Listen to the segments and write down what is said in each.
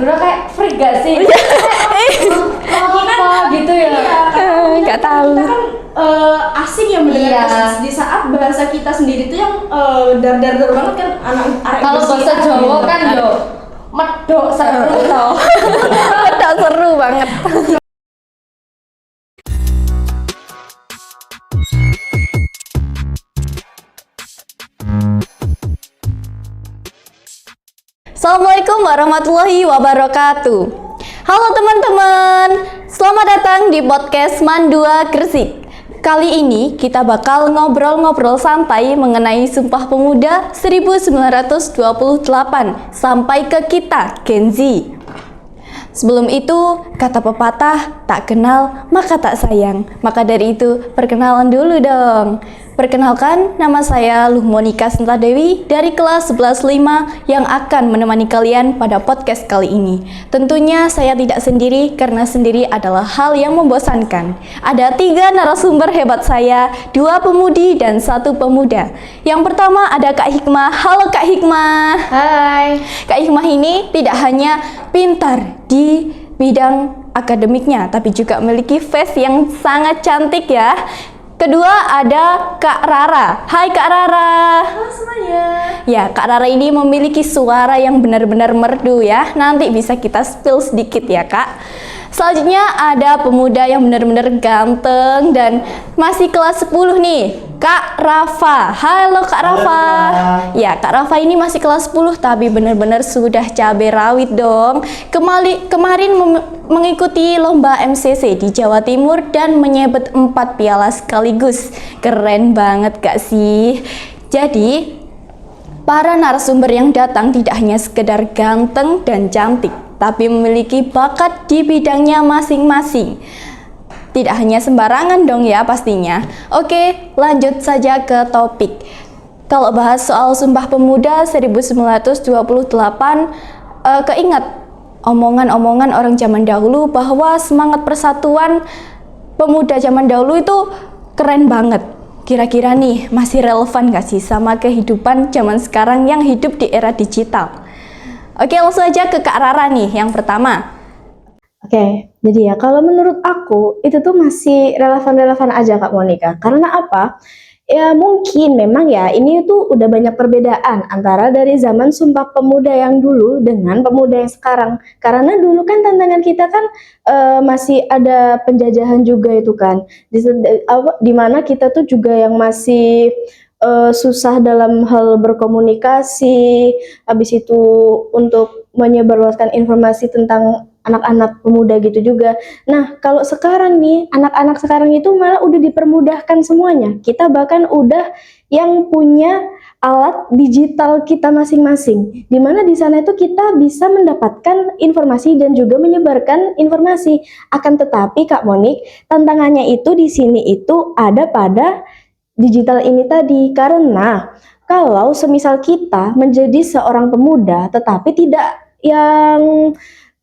Madura kayak freak gak sih? Apa gitu ya? Nggak tahu. Kita kan asing ya mendengar Iya. di saat bahasa kita sendiri tuh yang dar banget kan anak Kalau bahasa Jawa kan yo medok seru toh. Udah seru banget. Assalamualaikum warahmatullahi wabarakatuh. Halo teman-teman, selamat datang di podcast Mandua Gresik. Kali ini kita bakal ngobrol-ngobrol santai mengenai Sumpah Pemuda 1928 sampai ke kita Gen Z. Sebelum itu, kata pepatah, tak kenal maka tak sayang. Maka dari itu, perkenalan dulu dong. Perkenalkan, nama saya Luh Monika Sintadewi dari kelas 11.5 yang akan menemani kalian pada podcast kali ini. Tentunya saya tidak sendiri karena sendiri adalah hal yang membosankan. Ada 3 narasumber hebat saya, 2 pemudi dan 1 pemuda. Yang pertama ada Kak Hikmah. Halo Kak Hikmah. Hai. Kak Hikmah ini tidak hanya pintar di bidang akademiknya, tapi juga memiliki face yang sangat cantik ya. Kedua ada Kak Rara. Hai Kak Rara. Halo semuanya. Ya, Kak Rara ini memiliki suara yang benar-benar merdu ya. Nanti bisa kita spill sedikit ya Kak. Selanjutnya ada pemuda yang benar-benar ganteng dan masih kelas 10 nih, Kak Rafa. Halo Kak Rafa. Ya, Kak Rafa ini masih kelas 10 tapi benar-benar sudah cabai rawit dong. Kemarin mengikuti lomba MCC di Jawa Timur dan menyabet 4 piala sekaligus. Keren banget gak sih? Jadi, para narasumber yang datang tidak hanya sekedar ganteng dan cantik, tapi memiliki bakat di bidangnya masing-masing. Tidak hanya sembarangan dong ya pastinya. Oke, lanjut saja ke topik. Kalau bahas soal Sumpah Pemuda 1928, keingat omongan-omongan orang zaman dahulu bahwa semangat persatuan pemuda zaman dahulu itu keren banget. Kira-kira nih masih relevan gak sih sama kehidupan zaman sekarang yang hidup di era digital? Oke, langsung aja ke Kak Rara nih yang pertama. Oke, jadi ya kalau menurut aku itu tuh masih relevan-relevan aja Kak Monika. Karena apa? Ya mungkin memang ya ini tuh udah banyak perbedaan antara dari zaman Sumpah Pemuda yang dulu dengan pemuda yang sekarang. Karena dulu kan tantangan kita kan masih ada penjajahan juga itu kan. Di mana kita tuh juga yang masih susah dalam hal berkomunikasi, habis itu untuk menyebarluaskan informasi tentang anak-anak pemuda gitu juga. Nah, kalau sekarang nih, anak-anak sekarang itu malah udah dipermudahkan semuanya. Kita bahkan udah yang punya alat digital kita masing-masing. Dimana di sana itu kita bisa mendapatkan informasi dan juga menyebarkan informasi. Akan tetapi Kak Monik, tantangannya itu di sini itu ada pada digital ini tadi. Karena kalau semisal kita menjadi seorang pemuda tetapi tidak yang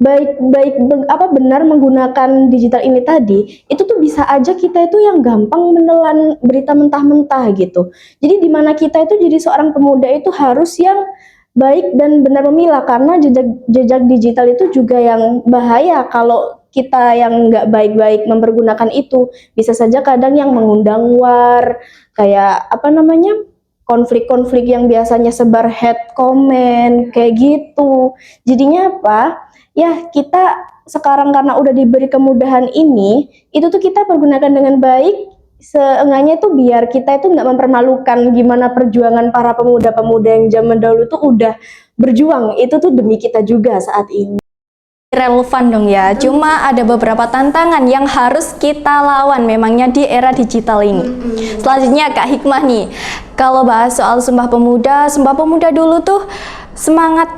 benar menggunakan digital ini tadi, itu tuh bisa aja kita itu yang gampang menelan berita mentah-mentah gitu. Jadi dimana kita itu jadi seorang pemuda itu harus yang baik dan benar memilah, karena jejak digital itu juga yang bahaya kalau kita yang nggak baik-baik mempergunakan itu. Bisa saja kadang yang mengundang war, kayak apa namanya, konflik-konflik yang biasanya sebar hate comment kayak gitu. Jadinya apa? Ya kita sekarang karena udah diberi kemudahan ini, itu tuh kita pergunakan dengan baik. Seenggaknya tuh biar kita itu nggak mempermalukan gimana perjuangan para pemuda-pemuda yang zaman dahulu tuh udah berjuang. Itu tuh demi kita juga saat ini. Relevan dong ya, cuma ada beberapa tantangan yang harus kita lawan memangnya di era digital ini. Selanjutnya Kak Hikmah nih, kalau bahas soal Sumpah Pemuda dulu tuh semangat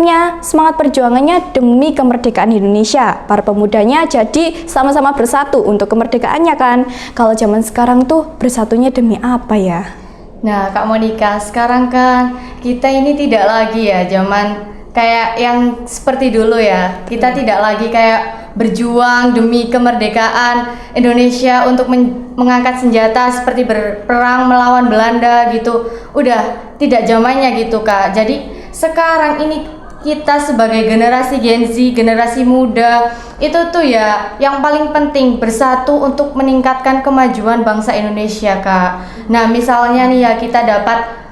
perjuangannya demi kemerdekaan Indonesia. Para pemudanya jadi sama-sama bersatu untuk kemerdekaannya kan. Kalau zaman sekarang tuh bersatunya demi apa ya? Nah, Kak Monika, sekarang kan kita ini tidak lagi ya zaman kayak yang seperti dulu ya. Kita tidak lagi kayak berjuang demi kemerdekaan Indonesia untuk mengangkat senjata seperti berperang melawan Belanda gitu. Udah tidak zamannya gitu Kak. Jadi sekarang ini kita sebagai generasi Gen Z, generasi muda, itu tuh ya yang paling penting bersatu untuk meningkatkan kemajuan bangsa Indonesia, Kak. Nah, misalnya nih ya kita dapat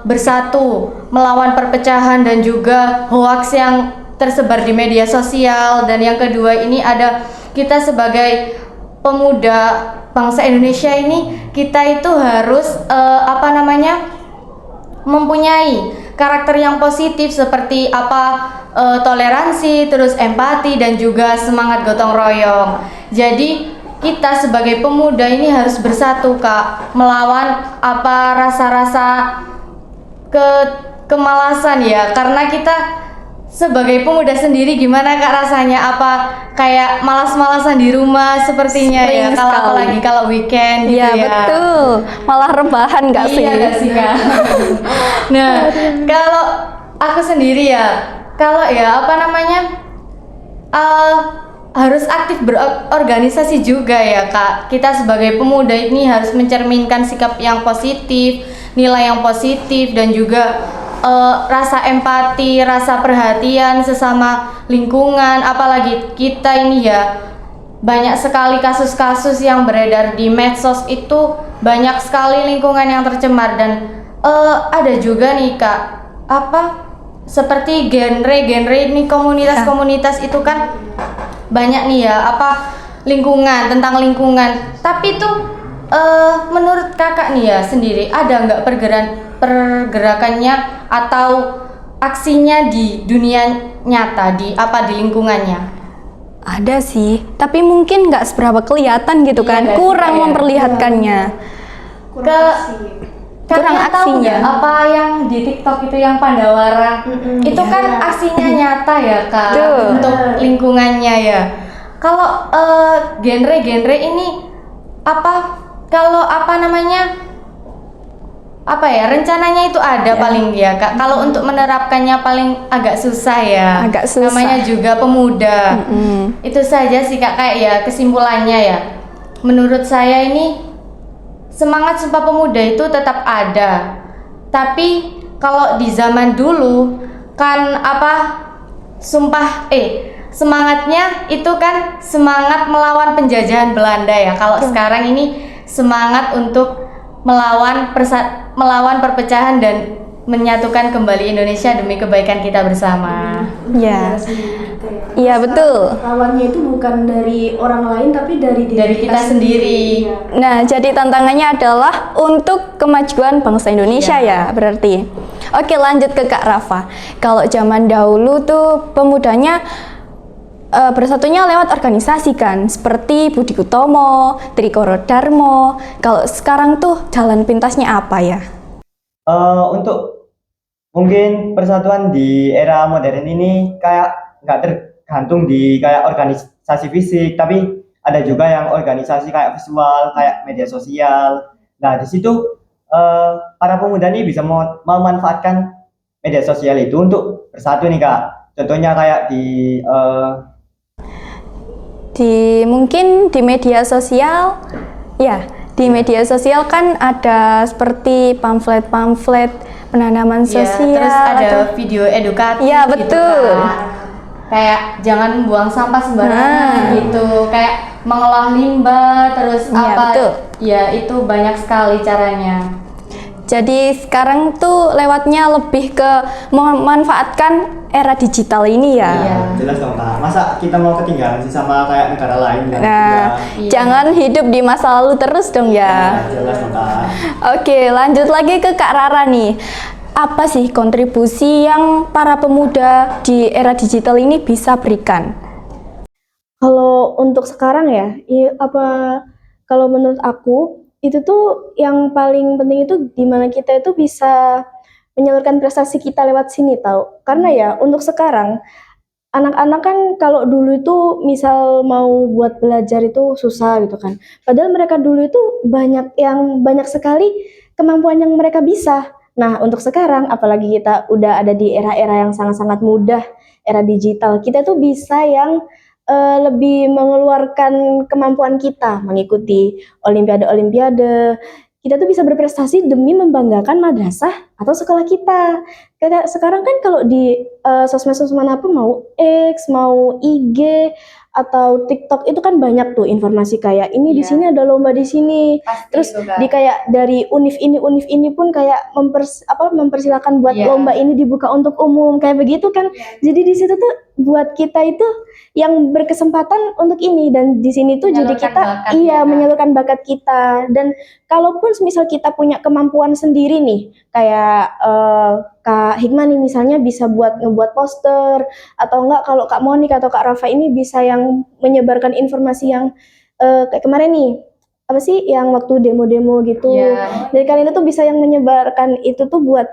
bersatu melawan perpecahan dan juga hoaks yang tersebar di media sosial. Dan yang kedua ini ada kita sebagai pemuda bangsa Indonesia ini, kita itu harus mempunyai karakter yang positif seperti toleransi, terus empati dan juga semangat gotong royong. Jadi kita sebagai pemuda ini harus bersatu, Kak, melawan rasa-rasa kemalasan ya, karena kita sebagai pemuda sendiri gimana Kak rasanya, kayak malas-malasan di rumah sepertinya ya, Sering kalau sekali. apalagi kalau weekend gitu Iya ya. betul, malah rebahan nggak sih? Iya nggak sih Kak? Nah, kalau aku sendiri ya, kalau ya harus aktif berorganisasi juga ya Kak. Kita sebagai pemuda ini harus mencerminkan sikap yang positif, nilai yang positif dan juga rasa empati, rasa perhatian sesama lingkungan. Apalagi kita ini ya, banyak sekali kasus-kasus yang beredar di medsos itu, banyak sekali lingkungan yang tercemar. Dan ada juga nih Kak, seperti genre ini, komunitas-komunitas itu kan banyak nih ya, tentang lingkungan. Tapi itu menurut kakak nih ya sendiri, ada nggak pergerakannya atau aksinya di dunia nyata, di lingkungannya? Ada sih, tapi mungkin nggak seberapa kelihatan gitu Iya, kan, nggak sih, kurang kayak- memperlihatkannya. Kurang Kalian tahu aksinya. nggak apa yang di TikTok itu yang Pandawara? Itu kan aksinya nyata ya Kak, Tuh. untuk lingkungannya ya. Kalau genre-genre ini rencananya itu ada paling ya Kak. Kalau untuk menerapkannya paling agak susah ya. Agak susah. Namanya juga pemuda. Itu saja sih Kak, kayak ya kesimpulannya ya. Menurut saya ini semangat Sumpah Pemuda itu tetap ada. Tapi kalau di zaman dulu kan semangatnya itu kan semangat melawan penjajahan Belanda ya. Kalau sekarang ini semangat untuk melawan perpecahan dan menyatukan kembali Indonesia demi kebaikan kita bersama. Ya, iya betul. Lawannya itu bukan dari orang lain tapi dari diri Dari kita sendiri. Iya. Nah, jadi tantangannya adalah untuk kemajuan bangsa Indonesia ya, berarti. Oke, lanjut ke Kak Rafa. Kalau zaman dahulu tuh pemudanya bersatunya lewat organisasi kan, seperti Budi Utomo, Trikoro Darmo. Kalau sekarang tuh jalan pintasnya apa ya? Untuk mungkin persatuan di era modern ini kayak nggak tergantung di kayak organisasi fisik, tapi ada juga yang organisasi kayak visual, kayak media sosial. Nah, di situ para pemuda ini bisa memanfaatkan media sosial itu untuk bersatu nih Kak. Contohnya kayak Mungkin di media sosial, ya di media sosial kan ada seperti pamflet-pamflet penanaman Ya, sosial. terus ada atau- video edukatif Iya, gitu betul. kan. Kayak jangan buang sampah sembarangan gitu, kayak mengolah limbah, terus Iya, betul. ya itu banyak sekali caranya. Jadi sekarang tuh lewatnya lebih ke memanfaatkan era digital ini ya. Iya. jelas dong Kak. Masa kita mau ketinggalan sih sama kayak negara lain kan? Nah, Iya. jangan hidup di masa lalu terus dong ya. Jelas dong Kak. Oke, lanjut lagi ke Kak Rara nih. Apa sih kontribusi yang para pemuda di era digital ini bisa berikan? Kalau untuk sekarang ya, kalau menurut aku itu tuh yang paling penting itu dimana kita itu bisa menyalurkan prestasi kita lewat sini tahu. Karena ya untuk sekarang anak-anak kan kalau dulu itu misal mau buat belajar itu susah gitu kan. Padahal mereka dulu itu banyak sekali kemampuan yang mereka bisa. Nah, untuk sekarang apalagi kita udah ada di era-era yang sangat-sangat mudah, era digital, kita tuh bisa yang lebih mengeluarkan kemampuan kita mengikuti olimpiade-olimpiade. Kita tuh bisa berprestasi demi membanggakan madrasah atau sekolah kita. Kayak sekarang kan kalau di sosmed-sosmed apa mau X, mau IG atau TikTok itu kan banyak tuh informasi kayak ini di Iya. sini ada lomba di sini. Pasti Terus itu, Kak. di kayak dari univ ini pun kayak mempersilakan buat Iya. lomba ini dibuka untuk umum kayak begitu kan. Jadi di situ tuh buat kita itu yang berkesempatan untuk ini, dan di sini tuh jadi Menyalurkan kita bakat ya, Kak. menyalurkan bakat kita. Dan kalaupun misal kita punya kemampuan sendiri nih, kayak Kak Hikmah nih misalnya bisa ngebuat poster, atau enggak kalau Kak Monik atau Kak Rafa ini bisa yang menyebarkan informasi yang kayak kemarin nih, apa sih yang waktu demo-demo gitu. Iya. Jadi kalian itu bisa yang menyebarkan itu tuh buat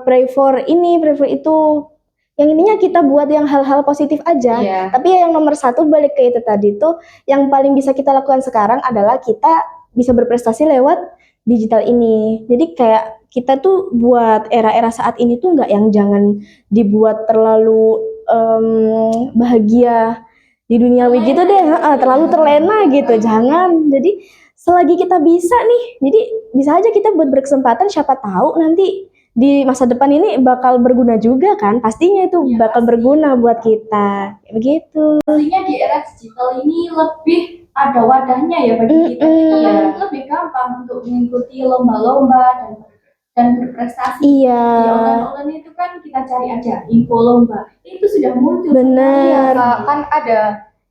pray for ini, pray for itu. Yang ininya kita buat yang hal-hal positif aja. Iya. Tapi yang nomor satu balik ke itu tadi tuh, yang paling bisa kita lakukan sekarang adalah kita bisa berprestasi lewat digital ini. Jadi kayak kita tuh buat era-era saat ini tuh nggak yang jangan dibuat terlalu bahagia di duniawi gitu deh, terlalu terlena gitu, jangan. Jadi selagi kita bisa nih, jadi bisa aja kita buat berkesempatan, siapa tahu nanti di masa depan ini bakal berguna juga kan, pastinya itu Iya, bakal pasti. berguna buat kita, kayak begitu. Pastinya di era digital ini lebih ada wadahnya ya bagi kita. Kita kan lebih gampang untuk mengikuti lomba-lomba dan berprestasi. Di Iya, online-online itu kan kita cari aja info lomba. Itu sudah muncul. bener. Kak, kan ada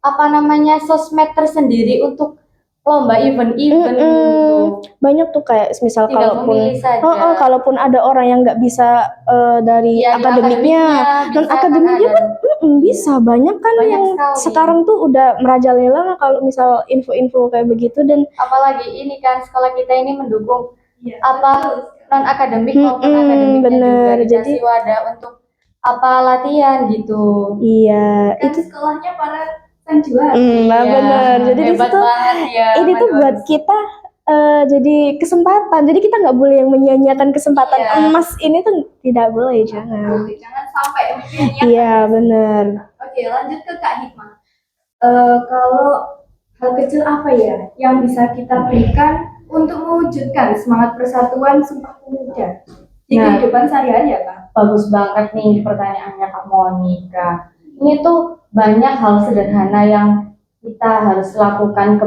apa namanya sosmed tersendiri untuk lomba event-event gitu. Banyak tuh kayak misal Tinggal kalaupun memilih saja. kalaupun ada orang yang nggak bisa dari Iya, di akademiknya, non bisa kan akademiknya ada. pun bisa, banyak kan Banyak yang sekali. sekarang tuh udah merajalela kalau misal info-info kayak begitu. Dan Apalagi ini kan sekolah kita ini mendukung Iya, apa non akademik maupun akademiknya bener. juga, dikasih wadah untuk apa latihan gitu. iya Kan itu sekolahnya para sanjuara. nah Iya, bener. Jadi di hebat situ banget ya. ini tuh Mas buat Waris. kita jadi kesempatan. Jadi kita nggak boleh yang menyia-nyiakan kesempatan Iya. emas ini tuh, tidak boleh, jangan. Jangan sampai Iya bener. Oke, lanjut ke Kak Hikmah. Kalau hal kecil apa ya yang bisa kita berikan untuk mewujudkan semangat persatuan Sumpah Pemuda di Nah. kehidupan sehari-hari ya, Kak? Bagus banget nih pertanyaannya Kak Monika. Ini tuh banyak hal sederhana yang kita harus lakukan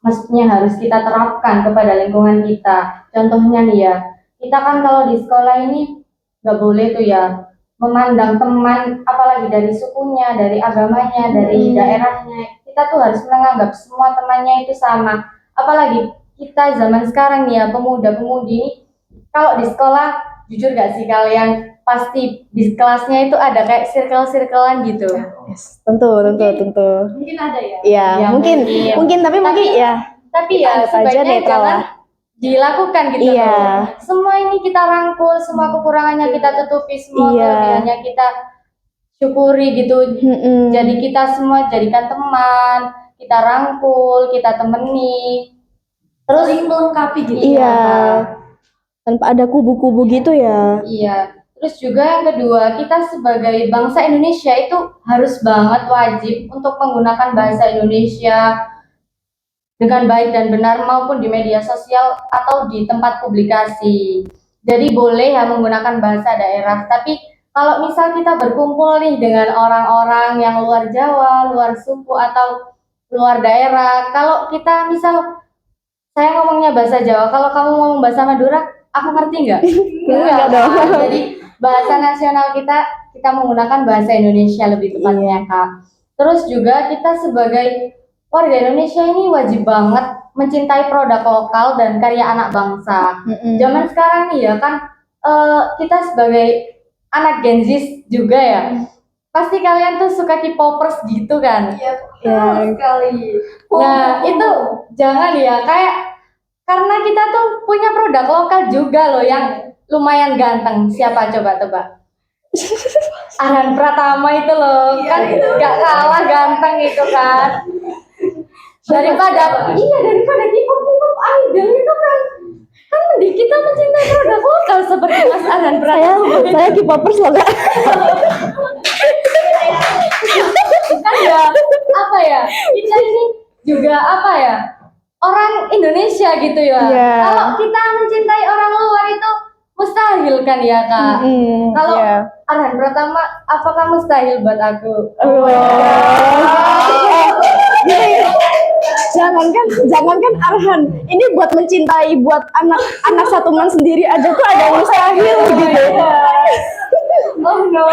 maksudnya harus kita terapkan kepada lingkungan kita. Contohnya nih ya, kita kan kalau di sekolah ini nggak boleh tuh ya memandang teman, apalagi dari sukunya, dari agamanya, dari daerahnya. Kita tuh harus menganggap semua temannya itu sama. Apalagi kita zaman sekarang nih ya, pemuda-pemudi, kalau di sekolah, jujur gak sih kalian, pasti di kelasnya itu ada kayak circle-circlean gitu. Yes, tentu. Mungkin ada ya. Iya, Ya, mungkin tapi mungkin ya Tapi ya anggap aja sebaiknya netral jangan lah. dilakukan gitu Iya. loh. Semua ini kita rangkul, semua kekurangannya kita tutupi, semua Iya. kelebihannya kita syukuri gitu. Mm-mm. Jadi kita semua jadikan teman, kita rangkul, kita temani. Terus Saling melengkapi gitu. Iya. Tanpa ada kubu-kubu gitu ya. iya. Terus juga yang kedua, kita sebagai bangsa Indonesia itu harus banget wajib untuk menggunakan bahasa Indonesia dengan baik dan benar maupun di media sosial atau di tempat publikasi. Jadi boleh ya menggunakan bahasa daerah, tapi kalau misal kita berkumpul nih dengan orang-orang yang luar Jawa, luar suku atau luar daerah, kalau kita misal saya ngomongnya bahasa Jawa, kalau kamu ngomong bahasa Madura, aku ngerti nggak? Enggak dong. Jadi bahasa nasional kita menggunakan bahasa Indonesia lebih tepatnya, Kak. Terus juga kita sebagai warga Indonesia ini wajib banget mencintai produk lokal dan karya anak bangsa. Zaman sekarang nih ya kan kita sebagai anak Gen Z juga ya. Pasti kalian tuh suka K-popers gitu kan? Iya, Ya. sekali. Nah, itu jangan ya, kayak karena kita tuh punya produk lokal juga loh yang lumayan ganteng. Siapa coba tebak? Arhan Pratama itu loh, kan gak kalah ganteng itu kan. Daripada K-pop idol itu kan mending kita mencintai produk lokal seperti Mas Arhan Pratama. Saya K-popers loh, Kak. Kan ya apa ya, kita ini juga apa ya, orang Indonesia gitu ya. Iya. Kalau kita mencintai orang luar itu mustahil kan ya Kak? Kalau iya. Arhan pertama, apakah mustahil buat aku? Jangankan Arhan, ini buat mencintai buat anak satu man sendiri aja tuh ada yang mustahil gitu. Oh no.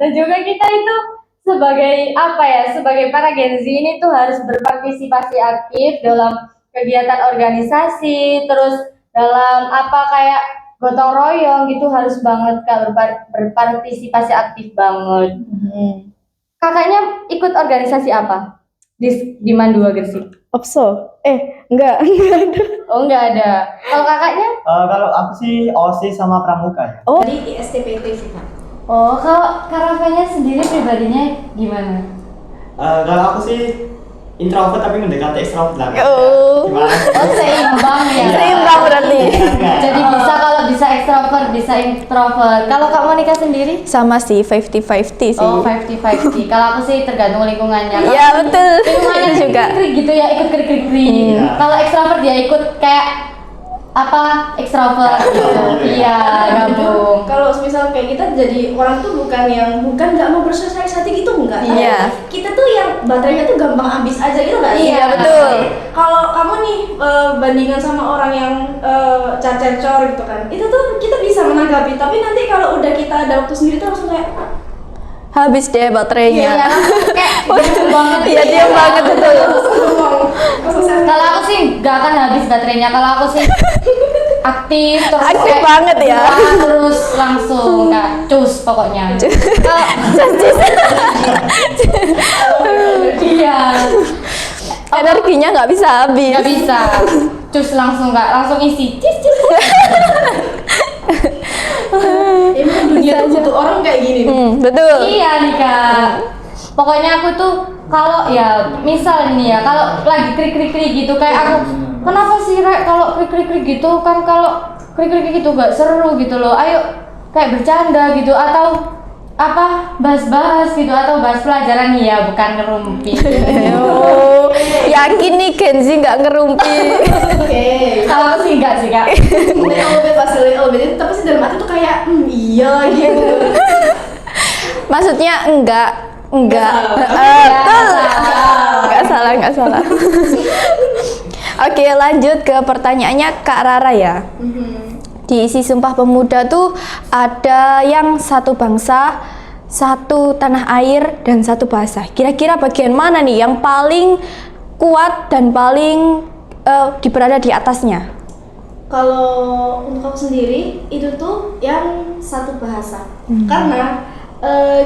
Dan juga kita itu sebagai apa ya, sebagai para Gen Z ini tuh harus berpartisipasi aktif dalam kegiatan organisasi, terus dalam apa kayak gotong royong gitu harus banget Kak berpartisipasi aktif banget. Kakaknya ikut organisasi apa? Di Mandua Gresik? Opso? Enggak ada. Oh enggak ada. Kalau kakaknya? Kalau aku sih OSIS sama Pramuka ya. Oh, Di ISTPT sih Kak. Oh, kalau Karavanya sendiri pribadinya gimana? Kalau aku sih introvert tapi mendekati extrovert lah. Oh. Gimana? Oh, seimbang ya. Seimbang berarti. Jadi bisa kalau bisa extrovert, bisa introvert. Kalau Kak Monica sendiri? Sama sih 50-50 sih. Oh, 50-50. Kalau aku sih tergantung lingkungannya. Iya betul. Lingkungannya Itu juga. krik-krik gitu ya, ikut krik-krik. Iya. Kalau extrovert ya ikut kayak apa extrovert gitu. Iya, gabung. Kalau misal kayak kita jadi orang tuh bukan nggak mau bersosialisasi gitu enggak. Iya. Kita tuh yang baterainya tuh gampang habis aja gitu nggak sih? Iya, betul. Kalau kamu nih bandingan sama orang yang cacar-cor gitu kan, itu tuh kita bisa menanggapi. Tapi nanti kalau udah kita ada waktu sendiri tuh langsung kayak Habis deh baterainya. Iya, kayak diam banget. Iya diam banget itu. Kalau aku sih nggak akan habis baterainya. Kalau aku sih aktif terus Aktif kayak banget ya. wah, terus langsung nggak cus pokoknya. Iya, Energinya nggak bisa habis. nggak bisa cus langsung nggak langsung isi cis cis. emang dunia tuh butuh orang kayak gini. Betul. Iya nih Kak. Pokoknya aku tuh kalau ya misal nih ya kalau lagi krik-krik gitu kayak aku kenapa sih Rek kalau krik-krik gitu kan kalau krik-krik gitu gak seru gitu loh. Ayo kayak bercanda gitu atau apa bahas-bahas gitu atau bahas pelajaran nih ya bukan ngerumpi. Oh, yakin nih Kenzi nggak ngerumpi. Oke. Kalau aku sih enggak sih Kak. LB pas LB tapi sih dalam hati tuh kayak iya gitu. Maksudnya enggak. Enggak Nggak salah. Oke, lanjut ke pertanyaannya Kak Rara ya. Di isi Sumpah Pemuda tuh ada yang satu bangsa, satu tanah air, dan satu bahasa. Kira-kira bagian mana nih yang paling kuat dan paling berada di atasnya? Kalau untuk aku sendiri itu tuh yang satu bahasa. Karena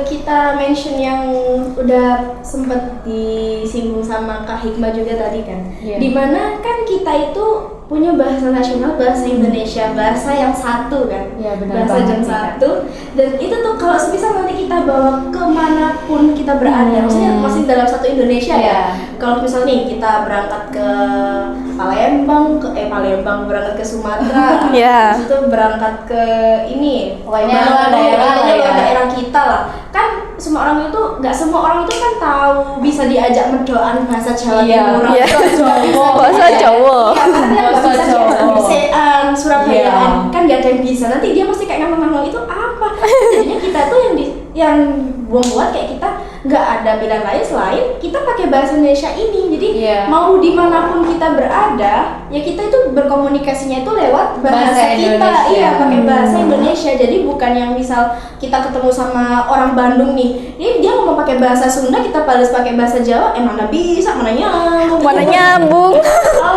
kita mention yang udah sempat disinggung sama Kak Hikmah juga tadi kan, Iya. dimana kan kita itu punya bahasa nasional, bahasa Indonesia, bahasa yang satu kan, Iya, benar bahasa banget yang sih, Kak. satu. Dan itu tuh kalau semisal nanti kita bawa kemanapun kita berada, maksudnya masih dalam satu Indonesia Iya. ya. Kalau misal nih kita berangkat ke Palembang, berangkat ke Sumatera, Iya. habis itu berangkat ke ini, Pokoknya Bandung, luar daerah lah ya. luar daerah kita lah. Kan semua orang itu, nggak semua orang itu kan tahu bisa diajak mendoan bahasa Jawa Iya. Timur. Iya. Bahasa Jawa. Iya, karena dia nggak Bahasa bisa Jawa. Bisean, Surabayaan, Iya. kan nggak ada yang bisa. Nanti dia pasti kayak ngomong-ngomong itu apa? Jadinya kita tuh yang buat kayak kita nggak ada pilihan lain selain kita pakai bahasa Indonesia ini. Jadi Iya. mau dimanapun kita berada, ya kita itu berkomunikasinya itu lewat bahasa Bahasa kita. Indonesia. Iya, pakai bahasa Indonesia. Jadi bukan yang misal kita ketemu sama orang Bandung nih, dia ngomong pakai bahasa Sunda, kita balas pakai bahasa Jawa, mana bisa, mana nyambung. Mana nyambung?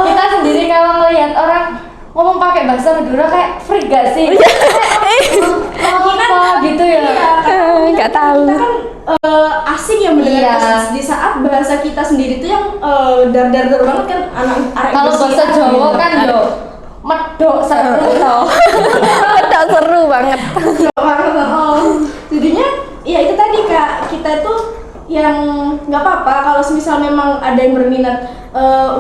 Kita sendiri kalau ngelihat orang ngomong pakai bahasa Madura kayak freak gak sih? Apa gitu ya? Nggak tahu. Kita kan asing yang mendengar Iya. di saat bahasa kita sendiri itu yang dar banget kan anak arek Kalau besi bahasa Jawa gitu. kan yo medok seru tau. Udah seru banget. banget jadinya ya itu tadi Kak, kita tuh yang nggak apa-apa kalau semisal memang ada yang berminat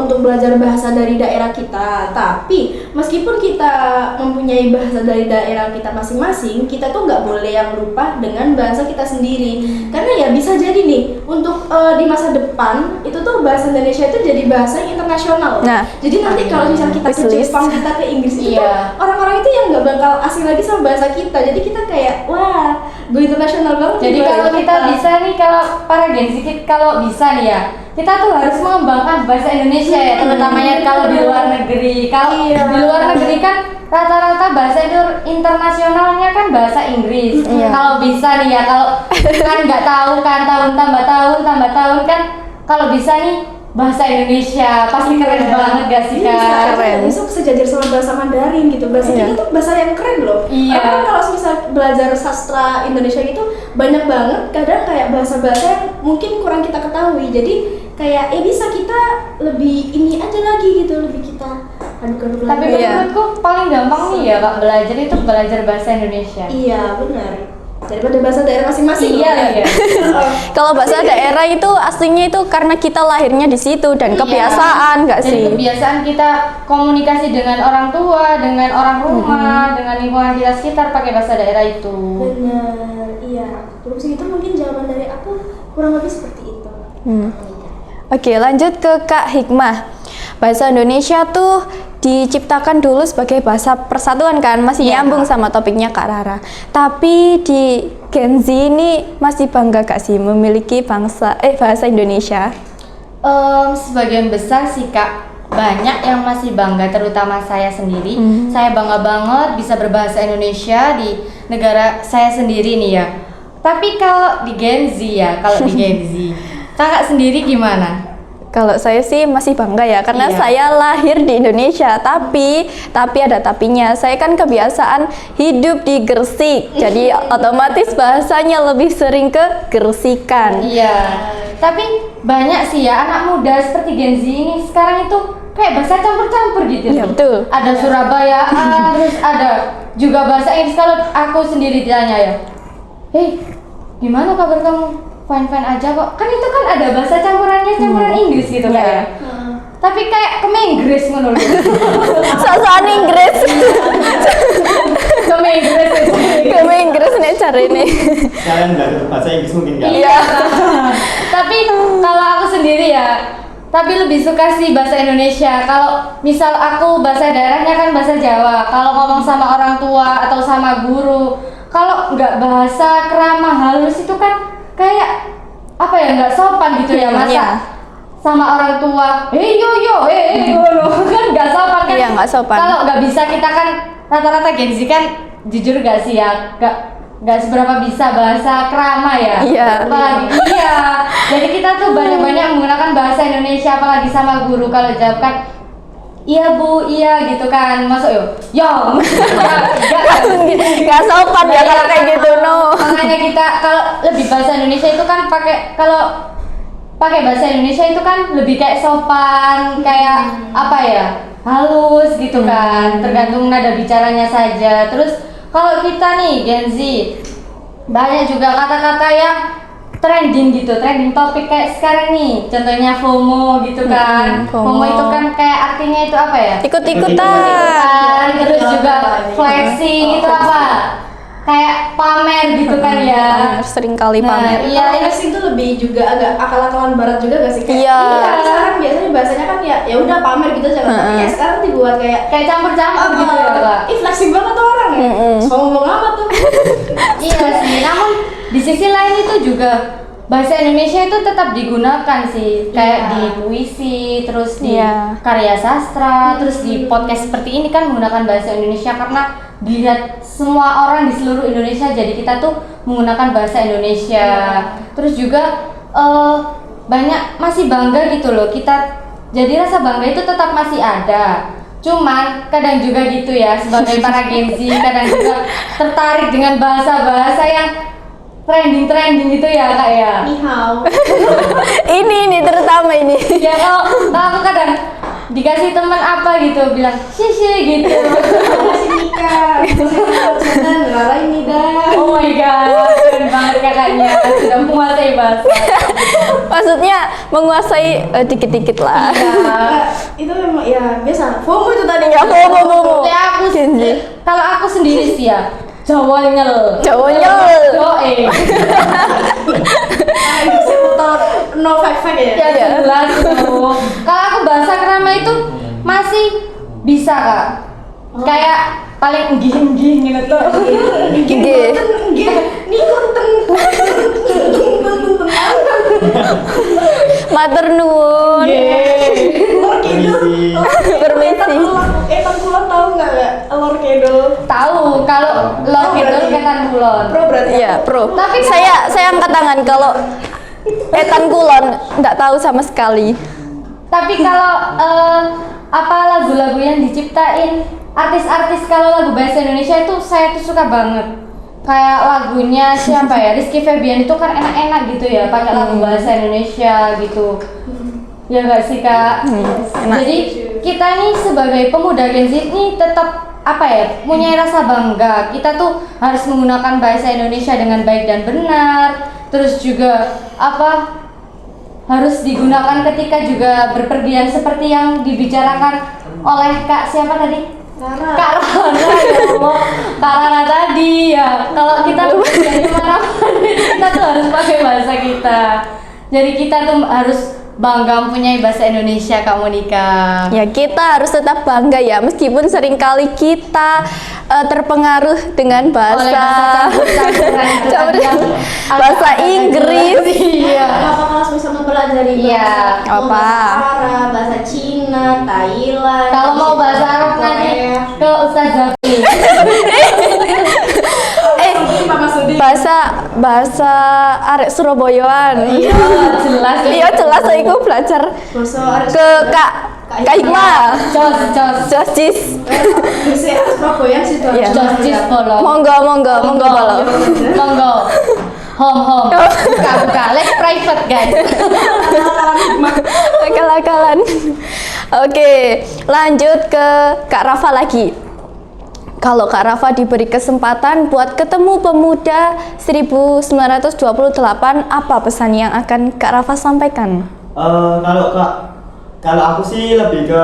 untuk untuk belajar bahasa dari daerah kita. Tapi meskipun kita mempunyai bahasa dari daerah kita masing-masing, kita tuh nggak boleh yang lupa dengan bahasa kita sendiri. Karena ya bisa jadi nih untuk di masa depan itu tuh bahasa Indonesia itu jadi bahasa yang internasional. Nah. Jadi nanti kalau misalnya kita ke Wishlist. Jepang, kita ke Inggris itu tuh Iya. orang-orang itu yang nggak bakal asing lagi sama bahasa kita. Jadi kita kayak wah, go internasional banget. Jadi nih kalau bahasa kita bisa nih, kalau para Gen Z kalau bisa nih ya, kita tuh harus mengembangkan bahasa Indonesia ya, terutamanya kalau di luar negeri. Kalau Iya. di luar negeri kan rata-rata bahasa internasionalnya kan bahasa Inggris. Iya. Kalau bisa nih ya, kalau kan nggak tahu kan, tahun tambah tahun kan, kalau bisa nih bahasa Indonesia pasti keren banget gak sih Iya, Kak? Keren. Besok sejajar sama bahasa Mandarin gitu. Bahasa Iya. kita tuh bahasa yang keren loh. Iya. Karena kan kalau misal belajar sastra Indonesia gitu banyak banget kadang kayak bahasa-bahasa yang mungkin kurang kita ketahui. Jadi kayak bisa kita lebih ini aja lagi gitu, lebih kita aduk-aduk Tapi lagi. Iya. menurutku paling gampang nih ya Kak, belajar itu belajar bahasa Indonesia. Iya, benar. Daripada bahasa daerah masing-masing. Iya, loh, kan? iya. Kalau bahasa daerah itu aslinya itu karena kita lahirnya di situ dan kebiasaan nggak Jadi sih? kebiasaan kita komunikasi dengan orang tua, dengan orang rumah, dengan lingkungan kita sekitar pakai bahasa daerah itu. Benar, iya. Terus itu mungkin jawaban dari aku kurang lebih seperti itu. Oke, lanjut ke Kak Hikmah. Bahasa Indonesia tuh diciptakan dulu sebagai bahasa persatuan kan, masih Iya. nyambung sama topiknya Kak Rara. Tapi di Gen Z ini masih bangga gak sih memiliki bahasa Indonesia? Sebagian besar sih Kak, banyak yang masih bangga, terutama saya sendiri. Saya bangga banget bisa berbahasa Indonesia di negara saya sendiri nih ya. Tapi kalau di Gen Z ya, Kakak sendiri gimana? Kalau saya sih masih bangga ya, karena Iya. saya lahir di Indonesia. Tapi ada tapinya. Saya kan kebiasaan hidup di Gresik, jadi otomatis bahasanya lebih sering ke Gersikan. Iya, tapi banyak sih ya anak muda seperti Gen Z ini sekarang itu kayak bahasa campur-campur gitu. Iya, betul. Ada Surabayaan, terus ada juga bahasa Inggris. Kalau aku sendiri ditanya ya, hei, gimana kabar kamu? Fine-fine aja kok. Kan itu kan ada bahasa campuran Inggris gitu kan Iya. ya. Tapi kayak Inggris menurut Sosokan Inggris. Inggris itu. Kamu Inggris nih cari nih. Kalian belajar bahasa Inggris mungkin nggak? Iya. Tapi kalau aku sendiri ya, tapi lebih suka sih bahasa Indonesia. Kalau misal aku bahasa daerahnya kan bahasa Jawa. Kalau ngomong sama orang tua atau sama guru, kalau nggak bahasa krama halus itu kan kayak apa ya, nggak sopan gitu ya masa Iya. sama orang tua. Kan nggak sopan kan? Iya, nggak sopan. Kalau nggak bisa kita kan rata-rata Gen Z kan jujur gak sih ya, nggak seberapa bisa bahasa krama ya. Iya. Apalagi iya. Jadi kita tuh banyak-banyak menggunakan bahasa Indonesia, apalagi sama guru. Kalau jawab kan iya bu, iya gitu kan, masuk yo, Gak sopan ya kalau kayak gitu, no. Makanya kita kalau lebih bahasa Indonesia itu kan kalau pakai bahasa Indonesia itu kan lebih kayak sopan, kayak apa ya, halus gitu kan, tergantung nada bicaranya saja. Terus kalau kita nih Gen Z, banyak juga kata-kata yang trending topik kayak sekarang nih, contohnya FOMO gitu kan. FOMO. FOMO itu kan kayak artinya itu apa ya? Ikut-ikutan. Terus juga flexing itu apa? Kayak pamer gitu kan ya. Sering kali Nah, pamer. iya, Kalau flexing itu lebih juga agak akal-akalan barat juga gak sih? Kayak, Iya. Kan sekarang biasanya bahasanya kan ya udah pamer gitu aja kan. Tapi ya sekarang dibuat kayak kayak campur-campur gitu ya Kak. ih flexing banget tuh orang ya. Sombong amat tuh. Iya sih, namun di sisi lain itu juga bahasa Indonesia itu tetap digunakan sih, kayak Iya. di puisi, terus di Iya. karya sastra, terus di podcast seperti ini kan menggunakan bahasa Indonesia karena dilihat semua orang di seluruh Indonesia, jadi kita tuh menggunakan bahasa Indonesia. Terus juga banyak masih bangga gitu loh kita, jadi rasa bangga itu tetap masih ada. Cuman kadang juga gitu ya, sebagai para Gen Z kadang juga tertarik dengan bahasa-bahasa yang trending gitu ya Kak ya. Ni hao. Ini terutama ini. Ya kalau aku kadang dikasih teman apa gitu bilang sih gitu. Masih nikah. Jangan lala ini dah. Oh my god, keren banget kakaknya, sudah menguasai bahasa. Maksudnya menguasai dikit-dikit lah. Itu memang ya biasa. FOMO itu tadi. Ya, FOMO. Ya aku Genji. kalau aku sendiri sih ya Jawanyel. Doe. Itu seputar no fact ya. Ya jelas itu. Kalau aku bahasa Krama itu masih bisa kak. Kayak paling enggih gitu tuh. Nggih. Matur nuwun. Permisi. Permisi. Etan kulon tahu nggak Lor Kedol? Tahu kalau Lor Kedol Ketan Kulon. Pro berarti. Iya, pro. Tapi Saya angkat tangan kalau Etan Kulon nggak tahu sama sekali. Tapi kalau apa lagu-lagu yang diciptain artis-artis kalau lagu bahasa Indonesia itu saya tuh suka banget. Kayak lagunya siapa ya? Rizky Febian itu kan enak-enak gitu ya, pakai lagu bahasa Indonesia gitu. Ya gak sih kak? enak. Jadi kita nih sebagai pemuda Gen Z nih tetap apa ya, punya rasa bangga. Kita tuh harus menggunakan bahasa Indonesia dengan baik dan benar. Terus juga apa, harus digunakan ketika juga berpergian seperti yang dibicarakan oleh Kak siapa tadi? Kak Rana ya Allah. Kak Rana tadi ya. Kalau kita berpergian kemana-mana kita tuh harus pakai bahasa kita. Jadi kita tuh harus bangga mempunyai bahasa Indonesia Kak Monica. Ya, kita harus tetap bangga ya, meskipun seringkali kita terpengaruh dengan Oleh bahasa campuran itu Campuran. tadi yang Bahasa agak-agak Inggris. jelas. Iya. Apa kalau misal mempelajari Iya. bahasa Apa? Arab, bahasa Cina, Thailand. Kalau mau bahasa Arab nanti Korea. ke Ustaz Zafi. bahasa arek Surabayaan. Iya, jelas. Iya, jelas aku belajar Bahasa Arab. ke Kak Hikmah. Jos. Cis. Bisa Surabaya sih tuh. Iya. Jos polo. Monggo bolo. Monggo. Home. Buka. Let's private guys. Akal-akalan. Oke, lanjut ke Kak Rafa lagi. Kalau Kak Rafa diberi kesempatan buat ketemu pemuda 1928, apa pesan yang akan Kak Rafa sampaikan? Kalau aku sih lebih ke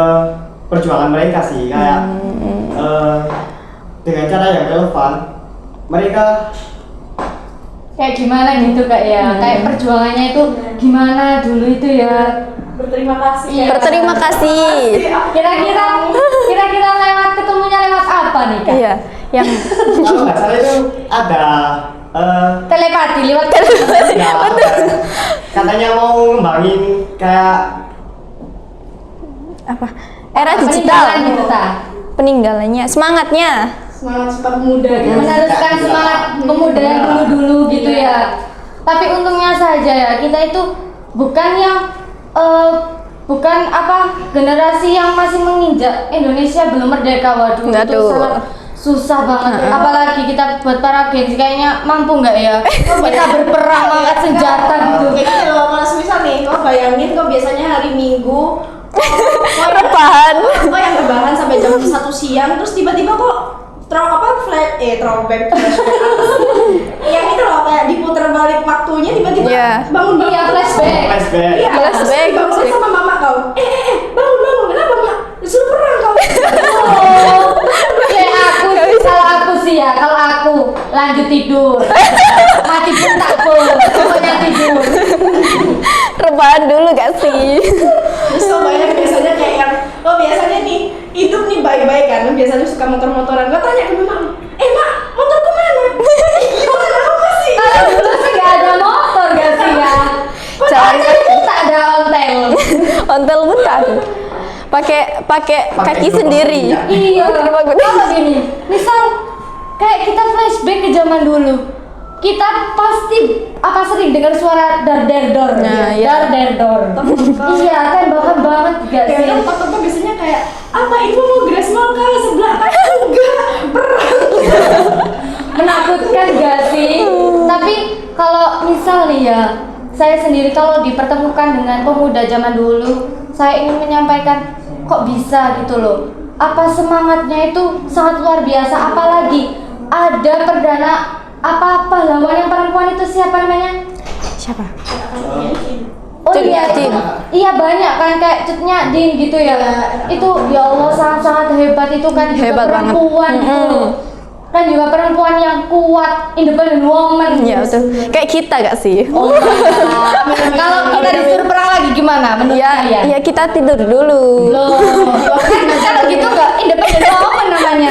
perjuangan mereka sih, kayak dengan cara yang relevan mereka Kayak gimana gitu kak ya? Kayak perjuangannya itu gimana dulu itu ya? Berterima kasih. Iya. Berterima kasih. Kira-kira lewat ketemunya lewat apa nih kak? Iya, yang kalau nggak salah itu ada Telepati lewat ya, katanya mau ngembangin kayak apa? Era peninggalan digital. gitu ta? Peninggalannya, semangatnya. Semangat Sumpah Pemuda gitu. Meneruskan semangat pemuda yang dulu gitu ya. Tapi untungnya saja ya kita itu bukan yang bukan apa generasi yang masih menginjak Indonesia belum merdeka. Waduh itu Waduh. sangat susah banget. Apalagi kita buat para Gen Z kayaknya mampu nggak ya? Kita berperang angkat senjata gitu. Kayak gitu loh, kalau misal nih, kau bayangin kau biasanya hari Minggu Rebahan. kok yang rebahan sampai jam 1 siang, terus tiba-tiba kok throwback yang itu loh, kayak diputar balik waktunya, tiba-tiba Iya. bangun Iya, flashback. flashback. Iya, Flashback. bangun sama mama kau. Bangun, kenapa mak? Disuruh perang kau. Kalau aku sih ya, kalau aku lanjut tidur, mati pun tak pun, pokoknya tidur. Rebahan dulu gak sih? Terus kau bayang biasanya kayak yang, biasanya nih hidup nih baik-baik kan, biasanya suka motor-motoran. Kau tanya ke mama, mak, motorku mana? Gimana apa sih? Kalau dulu sih nggak ada motor gak sih ya? Jangan Itu tak ada ontel. ontel pun tak ada. Pakai kaki sendiri. Iya. Kalau gini, misal kayak kita flashback ke zaman dulu, kita pasti sering dengar suara dar-der-dor. Nah, iya. Dar-der-dor. Iya, tembakan banget gak sih? Kayak tempat-tempat biasanya kayak apa ibu mau gres mau ke sebelah kanan enggak perang. Menakutkan gak sih? Tapi kalau misal nih ya, saya sendiri kalau dipertemukan dengan pemuda zaman dulu, saya ingin menyampaikan kok bisa gitu loh. Apa semangatnya itu sangat luar biasa, apalagi ada apa pahlawan yang perempuan itu siapa namanya? Siapa? Oh Cut iya, Nyadim. iya banyak kan kayak Cut Nyadim gitu ya. Itu ya Allah sangat-sangat hebat itu kan juga Hebat banget. perempuan gitu loh. Kan juga perempuan yang kuat, independent woman. Ya betul. Kayak kita gak sih? Oh, kalau kita disuruh perang lagi gimana menurut kalian? Iya kita tidur dulu. Loh, kan kalau gitu nggak independent woman namanya.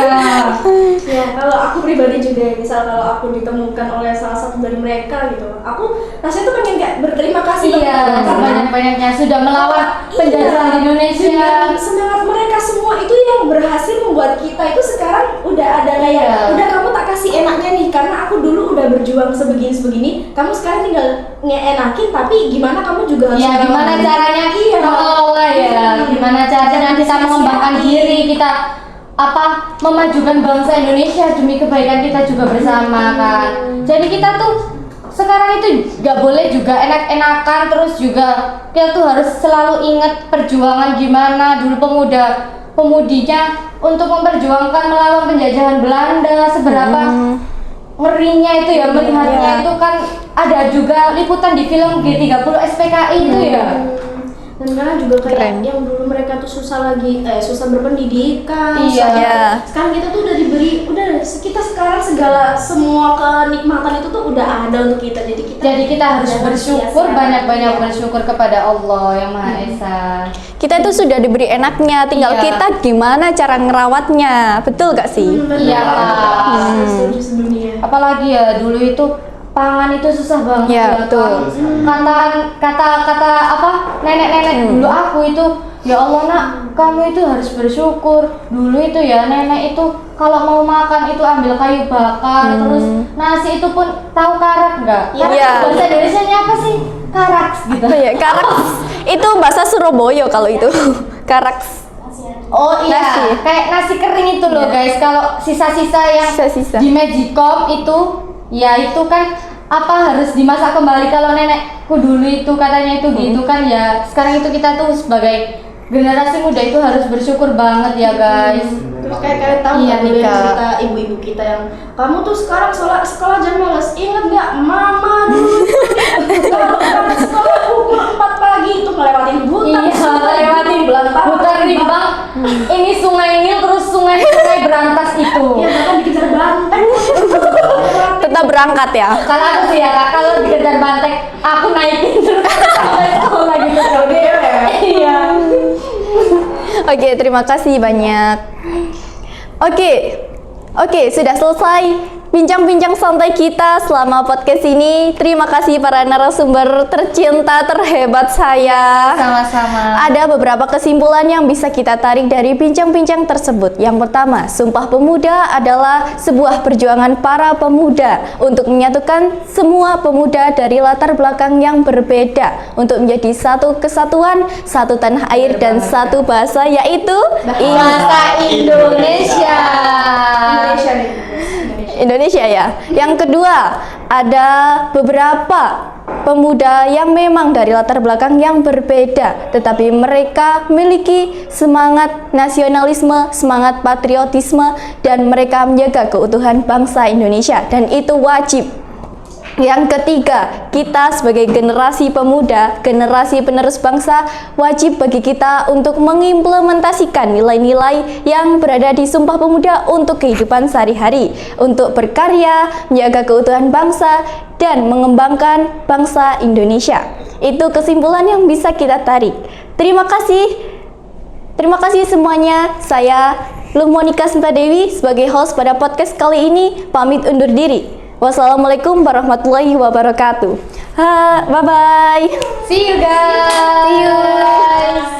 Ya, kalau aku pribadi juga, misal kalau aku ditemukan oleh salah satu dari mereka gitu, aku rasanya tuh pengen kayak berterima kasih Iya, karena sebanyak-banyaknya sudah melawan penjajahan di Indonesia. dengan semangat mereka semua itu yang berhasil membuat kita itu sekarang udah ada kayak Iya. udah kamu tak kasih enaknya nih karena aku dulu udah berjuang sebegini kamu sekarang tinggal ngeenakin tapi gimana kamu juga harus Ya gimana caranya Iya. mengelola ya, gimana caranya kita mengembangkan diri, kita memajukan bangsa Indonesia demi kebaikan kita juga bersama kan. Jadi kita tuh sekarang itu nggak boleh juga enak-enakan, terus juga kita tuh harus selalu ingat perjuangan gimana dulu pemudinya untuk memperjuangkan melawan penjajahan Belanda, seberapa ngerinya itu ya melihatnya. Itu kan ada juga liputan di film G30 SPKI itu ya. dan sekarang juga kayak Keren. yang dulu mereka tuh susah berpendidikan Iya. susah. Iya. Sekarang kita tuh udah kita sekarang semua kenikmatan itu tuh udah ada untuk kita jadi kita harus jangan bersyukur, sia-sia. banyak-banyak Iya. bersyukur kepada Allah yang Maha Esa. Kita itu sudah diberi enaknya, tinggal Iya. kita gimana cara ngerawatnya. Betul gak sih? Benar. Iya, Kak. Saya setuju sebelumnya. Apalagi ya dulu itu pangan itu susah banget Iya, ya, betul. kata nenek-nenek dulu aku itu, ya Allah nak, kamu itu harus bersyukur. Dulu itu ya nenek itu kalau mau makan itu ambil kayu bakar, terus nasi itu pun tahu karak nggak? Karak Iya. bahasa Indonesianya apa sih? Karak gitu. Ya, karaks. Itu bahasa Surabaya kalau itu. Karaks. Oh iya, Nasi. kayak nasi kering itu loh guys. Kalau sisa-sisa yang Sisa-sisa. di Magicom itu, ya itu kan harus dimasak kembali. Kalau nenekku dulu itu katanya itu gitu kan ya. Sekarang itu kita tuh sebagai generasi muda itu harus bersyukur banget ya guys. Terus kayak kalian tahu Iya, nggak dulu yang Nika. cerita ibu-ibu kita yang kamu tuh sekarang sekolah jam malas, inget nggak mama dulu kalau berangkat sekolah pukul 4 pagi itu ngelewatin hutan, Iya, lewatin hutan rimbang. Ini sungai Nil terus sungai berantas itu. Iya bahkan dikejar banteng. Tetap berangkat ya. Kalau aku sih ya kak, kalau dikejar banteng, aku naikin terus sampai sekolah gitu. Iya. Oke, terima kasih banyak. Oke, sudah selesai bincang-bincang santai kita selama podcast ini. Terima kasih para narasumber tercinta terhebat saya. Sama-sama. Ada beberapa kesimpulan yang bisa kita tarik dari bincang-bincang tersebut. Yang pertama, Sumpah Pemuda adalah sebuah perjuangan para pemuda untuk menyatukan semua pemuda dari latar belakang yang berbeda untuk menjadi satu kesatuan, satu tanah air dan satu bahasa, yaitu Bahasa Indonesia. Indonesia ya. Yang kedua, ada beberapa pemuda yang memang dari latar belakang yang berbeda, tetapi mereka memiliki semangat nasionalisme, semangat patriotisme, dan mereka menjaga keutuhan bangsa Indonesia, dan itu wajib. Yang ketiga, kita sebagai generasi pemuda, generasi penerus bangsa, wajib bagi kita untuk mengimplementasikan nilai-nilai yang berada di Sumpah Pemuda untuk kehidupan sehari-hari, untuk berkarya, menjaga keutuhan bangsa, dan mengembangkan bangsa Indonesia. Itu kesimpulan yang bisa kita tarik. Terima kasih semuanya. Saya Monika Sintadewi sebagai host pada podcast kali ini pamit undur diri. Wassalamualaikum warahmatullahi wabarakatuh. Bye bye. See you guys. See you.